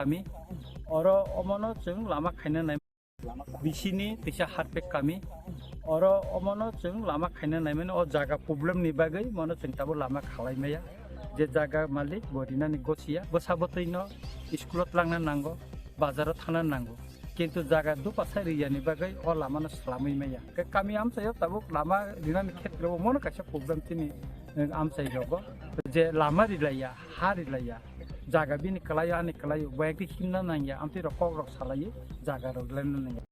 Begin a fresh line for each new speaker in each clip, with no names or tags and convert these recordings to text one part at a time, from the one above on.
kami oro omono chung lama khaina nai bisini tisa harpek kami oro omono chung lama khaina nai mane o jaga problem ni bagai mono chung tabo lama khalai maya je jaga malik borina ni gosia bosabotoino iskulot langna nango bazaro thana nango কিন্তু জায়গা দুপাশে রিয়ানি বাগাই ও লামানো সালামই মাইয়া কামি আমসাইও তাবুক লামা রিনানি ক্ষেত্রেও মনে কাছে প্রবলেম তিনি আমসাই রব যে লামা রিলাইয়া হা রিলাইয়া জায়গা বিনি কলাইয়া আনি কলাইয়া বয়াকি হিমনা নাইয়া আমতি রকক রক সালাইয়ে জায়গা রগলেন Naiya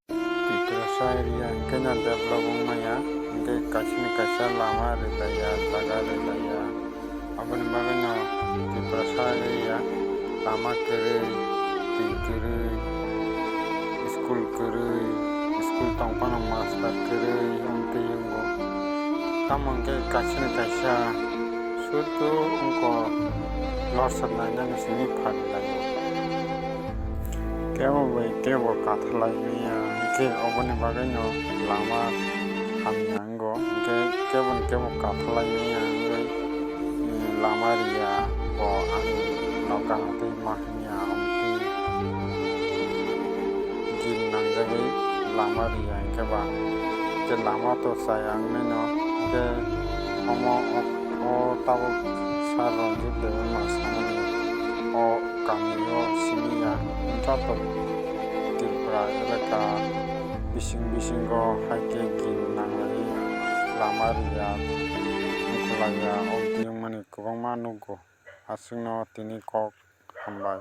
Tikrasa area kena development maya ke kasini kasa lama rilaya jaga rilaya abang bagano tikrasa area lama kere tikere school tangpana master kere unte yungo tamang ke kasini kasa suatu unko losar nanya sini padai kewo kathalai maya ke oboni bagano lama hamyango ke kewo kathalai maya lama ria bo ang nokangate mahnya omti gin nangjagi lama ria ke ba ke lama to sayang no ke omo o tawo saronjit de masamani o kamio simiya tato Tripura elaka bising go haike gin nanglai lama ria kulaya omti mani kubang manugo asungno tini kok hambai